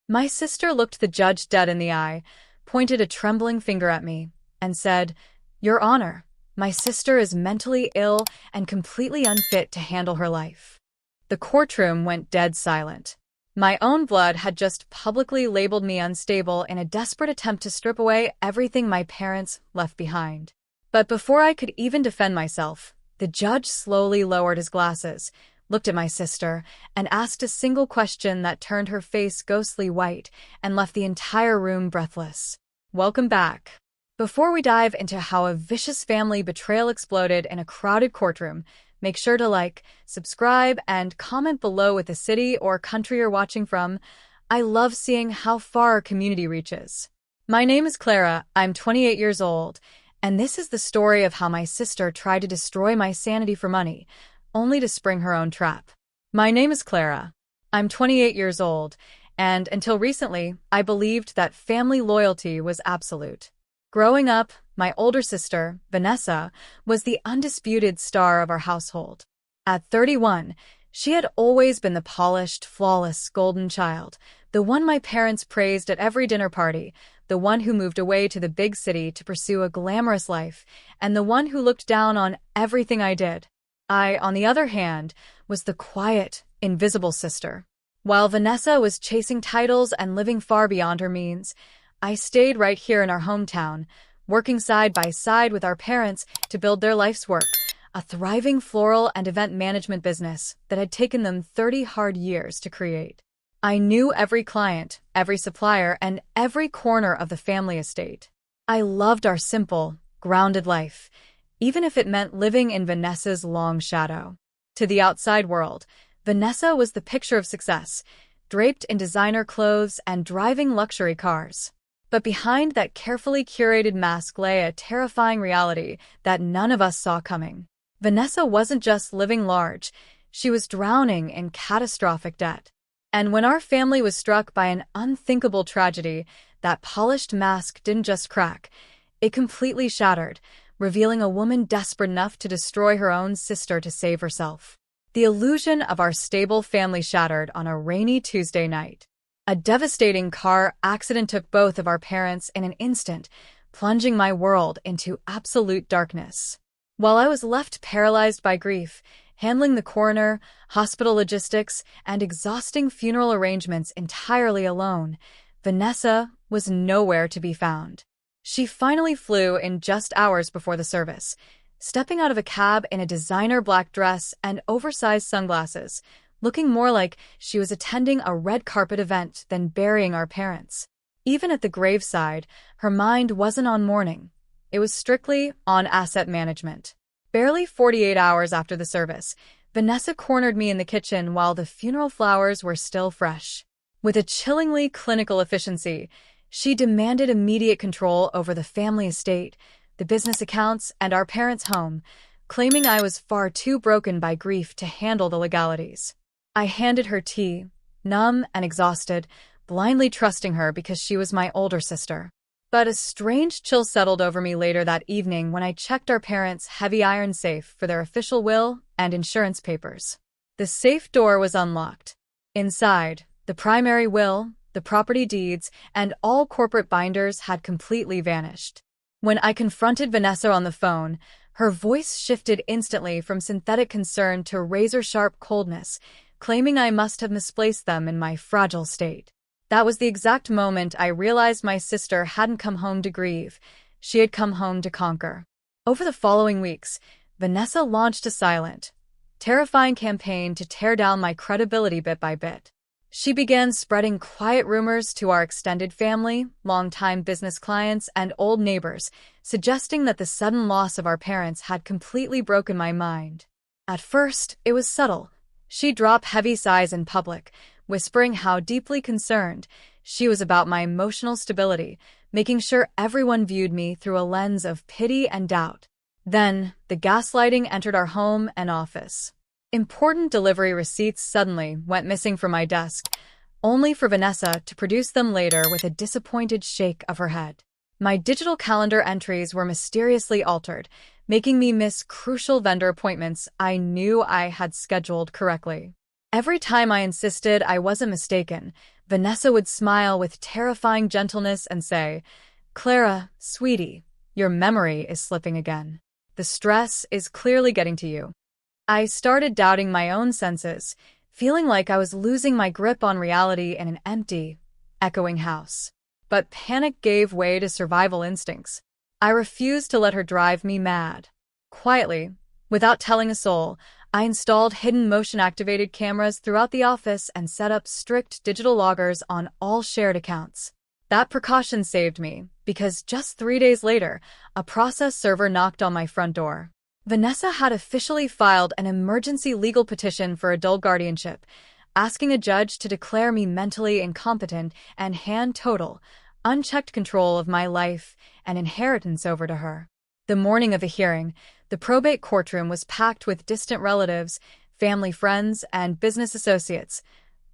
My sister looked the judge dead in the eye, pointed a trembling finger at me, and said, "Your Honor, my sister is mentally ill and completely unfit to handle her life." The courtroom went dead silent. My own blood had just publicly labeled me unstable in a desperate attempt to strip away everything my parents left behind. But before I could even defend myself, the judge slowly lowered his glasses, looked at my sister, and asked a single question that turned her face ghostly white and left the entire room breathless. "Welcome back." Before we dive into how a vicious family betrayal exploded in a crowded courtroom, make sure to like, subscribe, and comment below with the city or country you're watching from. I love seeing how far our community reaches. My name is Clara, I'm 28 years old, and this is the story of how my sister tried to destroy my sanity for money, only to spring her own trap. My name is Clara. I'm 28 years old, and until recently, I believed that family loyalty was absolute. Growing up, my older sister, Vanessa, was the undisputed star of our household. At 31, she had always been the polished, flawless, golden child, the one my parents praised at every dinner party, the one who moved away to the big city to pursue a glamorous life, and the one who looked down on everything I did. I, on the other hand, was the quiet, invisible sister. While Vanessa was chasing titles and living far beyond her means, I stayed right here in our hometown, working side by side with our parents to build their life's work, a thriving floral and event management business that had taken them 30 hard years to create. I knew every client, every supplier, and every corner of the family estate. I loved our simple, grounded life, even if it meant living in Vanessa's long shadow. To the outside world, Vanessa was the picture of success, draped in designer clothes and driving luxury cars. But behind that carefully curated mask lay a terrifying reality that none of us saw coming. Vanessa wasn't just living large, she was drowning in catastrophic debt. And when our family was struck by an unthinkable tragedy, that polished mask didn't just crack, it completely shattered, revealing a woman desperate enough to destroy her own sister to save herself. The illusion of our stable family shattered on a rainy Tuesday night. A devastating car accident took both of our parents in an instant, plunging my world into absolute darkness. While I was left paralyzed by grief, handling the coroner, hospital logistics, and exhausting funeral arrangements entirely alone, Vanessa was nowhere to be found. She finally flew in just hours before the service, stepping out of a cab in a designer black dress and oversized sunglasses, looking more like she was attending a red carpet event than burying our parents. Even at the graveside, her mind wasn't on mourning. It was strictly on asset management. Barely 48 hours after the service, Vanessa cornered me in the kitchen while the funeral flowers were still fresh. With a chillingly clinical efficiency, she demanded immediate control over the family estate, the business accounts, and our parents' home, claiming I was far too broken by grief to handle the legalities. I handed her tea, numb and exhausted, blindly trusting her because she was my older sister. But a strange chill settled over me later that evening when I checked our parents' heavy iron safe for their official will and insurance papers. The safe door was unlocked. Inside, the primary will, the property deeds, and all corporate binders had completely vanished. When I confronted Vanessa on the phone, her voice shifted instantly from synthetic concern to razor-sharp coldness, claiming I must have misplaced them in my fragile state. That was the exact moment I realized my sister hadn't come home to grieve. She had come home to conquer. Over the following weeks, Vanessa launched a silent, terrifying campaign to tear down my credibility bit by bit. She began spreading quiet rumors to our extended family, longtime business clients, and old neighbors, suggesting that the sudden loss of our parents had completely broken my mind. At first, it was subtle. She'd drop heavy sighs in public, whispering how deeply concerned she was about my emotional stability, making sure everyone viewed me through a lens of pity and doubt. Then, the gaslighting entered our home and office. Important delivery receipts suddenly went missing from my desk, only for Vanessa to produce them later with a disappointed shake of her head. My digital calendar entries were mysteriously altered, making me miss crucial vendor appointments I knew I had scheduled correctly. Every time I insisted I wasn't mistaken, Vanessa would smile with terrifying gentleness and say, "Clara, sweetie, your memory is slipping again. The stress is clearly getting to you." I started doubting my own senses, feeling like I was losing my grip on reality in an empty, echoing house. But panic gave way to survival instincts. I refused to let her drive me mad. Quietly, without telling a soul, I installed hidden motion-activated cameras throughout the office and set up strict digital loggers on all shared accounts. That precaution saved me, because just 3 days later, a process server knocked on my front door. Vanessa had officially filed an emergency legal petition for adult guardianship, asking a judge to declare me mentally incompetent and hand total, unchecked control of my life and inheritance over to her. The morning of the hearing, the probate courtroom was packed with distant relatives, family friends, and business associates,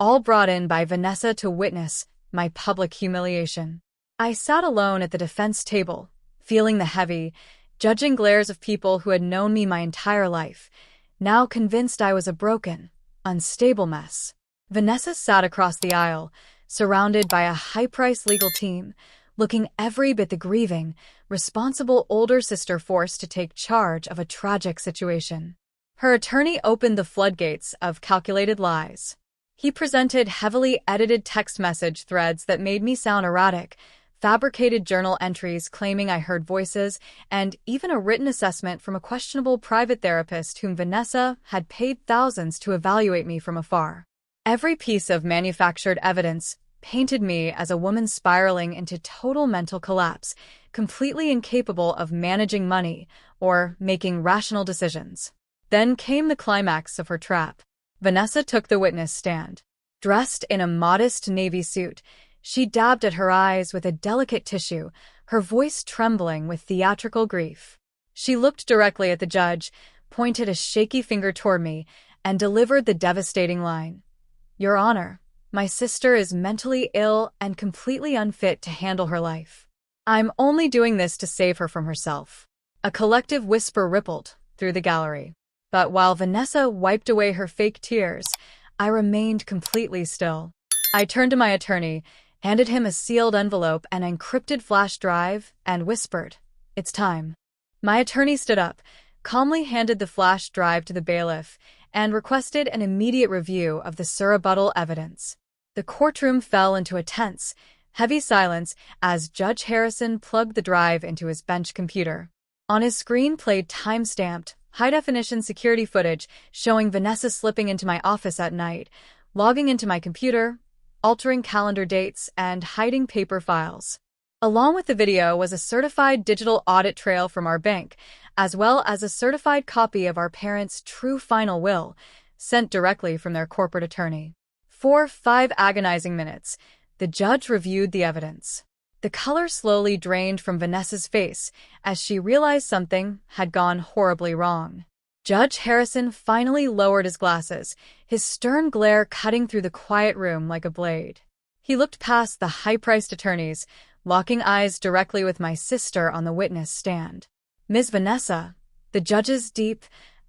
all brought in by Vanessa to witness my public humiliation. I sat alone at the defense table, feeling the heavy, judging glares of people who had known me my entire life, now convinced I was a broken, unstable mess. Vanessa sat across the aisle, surrounded by a high-priced legal team, looking every bit the grieving, responsible older sister forced to take charge of a tragic situation. Her attorney opened the floodgates of calculated lies. He presented heavily edited text message threads that made me sound erratic, fabricated journal entries claiming I heard voices, and even a written assessment from a questionable private therapist whom Vanessa had paid thousands to evaluate me from afar. Every piece of manufactured evidence painted me as a woman spiraling into total mental collapse, completely incapable of managing money or making rational decisions. Then came the climax of her trap. Vanessa took the witness stand. Dressed in a modest navy suit, she dabbed at her eyes with a delicate tissue, her voice trembling with theatrical grief. She looked directly at the judge, pointed a shaky finger toward me, and delivered the devastating line, "Your Honor, my sister is mentally ill and completely unfit to handle her life. I'm only doing this to save her from herself." A collective whisper rippled through the gallery. But while Vanessa wiped away her fake tears, I remained completely still. I turned to my attorney, handed him a sealed envelope and encrypted flash drive, and whispered, "It's time." My attorney stood up, calmly handed the flash drive to the bailiff, and requested an immediate review of the surrebuttal evidence. The courtroom fell into a tense, heavy silence as Judge Harrison plugged the drive into his bench computer. On his screen played time-stamped, high-definition security footage showing Vanessa slipping into my office at night, logging into my computer, altering calendar dates, and hiding paper files. Along with the video was a certified digital audit trail from our bank, as well as a certified copy of our parents' true final will, sent directly from their corporate attorney. For 5 agonizing minutes, the judge reviewed the evidence. The color slowly drained from Vanessa's face as she realized something had gone horribly wrong. Judge Harrison finally lowered his glasses, his stern glare cutting through the quiet room like a blade. He looked past the high-priced attorneys, locking eyes directly with my sister on the witness stand. "Ms. Vanessa," the judge's deep,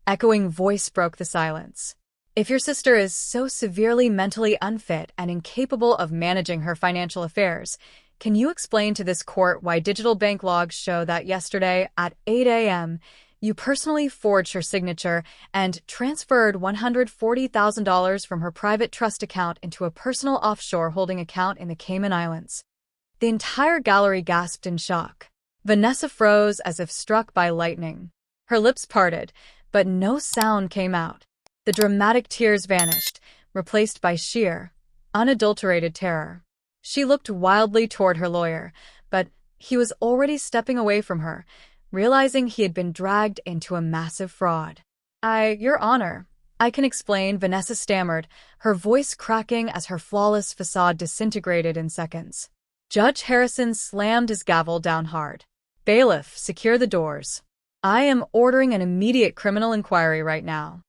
echoing voice broke the silence. "If your sister is so severely mentally unfit and incapable of managing her financial affairs, can you explain to this court why digital bank logs show that yesterday at 8 a.m., you personally forged her signature and transferred $140,000 from her private trust account into a personal offshore holding account in the Cayman Islands?" The entire gallery gasped in shock. Vanessa froze as if struck by lightning. Her lips parted, but no sound came out. The dramatic tears vanished, replaced by sheer, unadulterated terror. She looked wildly toward her lawyer, but he was already stepping away from her, realizing he had been dragged into a massive fraud. Your Honor, I can explain," Vanessa stammered, her voice cracking as her flawless facade disintegrated in seconds. Judge Harrison slammed his gavel down hard. "Bailiff, secure the doors. I am ordering an immediate criminal inquiry right now."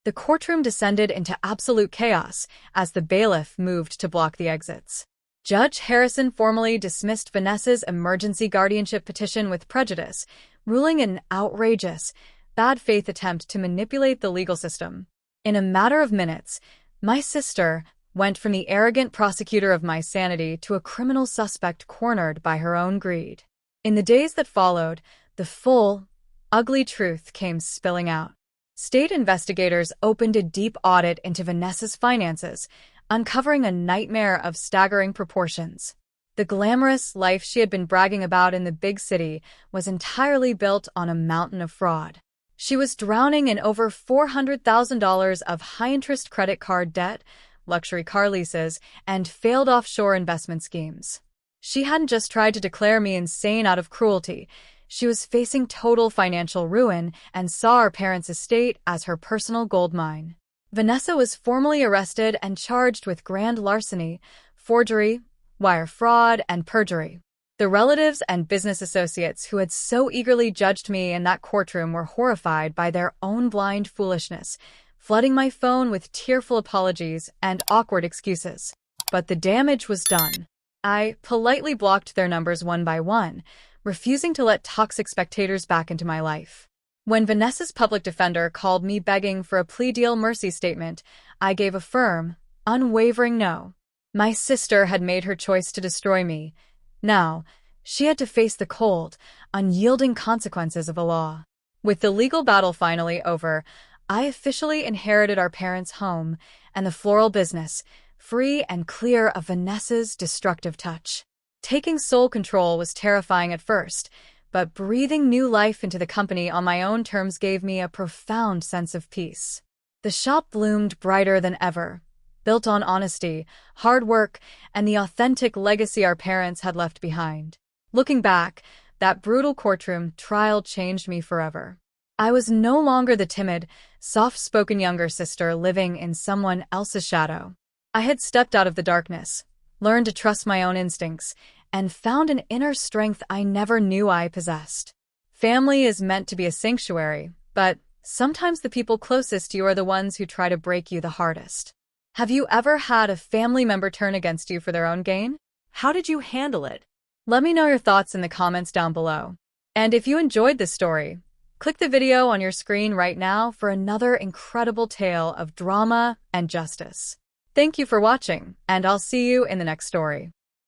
The courtroom descended into absolute chaos as the bailiff moved to block the exits. Judge Harrison formally dismissed Vanessa's emergency guardianship petition with prejudice, ruling it an outrageous, bad-faith attempt to manipulate the legal system. In a matter of minutes, my sister, went from the arrogant prosecutor of my sanity to a criminal suspect cornered by her own greed. In the days that followed, the full, ugly truth came spilling out. State investigators opened a deep audit into Vanessa's finances, uncovering a nightmare of staggering proportions. The glamorous life she had been bragging about in the big city was entirely built on a mountain of fraud. She was drowning in over $400,000 of high-interest credit card debt, luxury car leases, and failed offshore investment schemes. She hadn't just tried to declare me insane out of cruelty. She was facing total financial ruin and saw our parents' estate as her personal gold mine. Vanessa was formally arrested and charged with grand larceny, forgery, wire fraud, and perjury. The relatives and business associates who had so eagerly judged me in that courtroom were horrified by their own blind foolishness, flooding my phone with tearful apologies and awkward excuses. But the damage was done. I politely blocked their numbers one by one, refusing to let toxic spectators back into my life. When Vanessa's public defender called me begging for a plea deal mercy statement, I gave a firm, unwavering no. My sister had made her choice to destroy me. Now, she had to face the cold, unyielding consequences of a law. With the legal battle finally over, I officially inherited our parents' home and the floral business, free and clear of Vanessa's destructive touch. Taking sole control was terrifying at first, but breathing new life into the company on my own terms gave me a profound sense of peace. The shop bloomed brighter than ever, built on honesty, hard work, and the authentic legacy our parents had left behind. Looking back, that brutal courtroom trial changed me forever. I was no longer the timid, soft-spoken younger sister living in someone else's shadow. I had stepped out of the darkness, learned to trust my own instincts, and found an inner strength I never knew I possessed. Family is meant to be a sanctuary, but sometimes the people closest to you are the ones who try to break you the hardest. Have you ever had a family member turn against you for their own gain? How did you handle it? Let me know your thoughts in the comments down below. And if you enjoyed this story, click the video on your screen right now for another incredible tale of drama and justice. Thank you for watching, and I'll see you in the next story.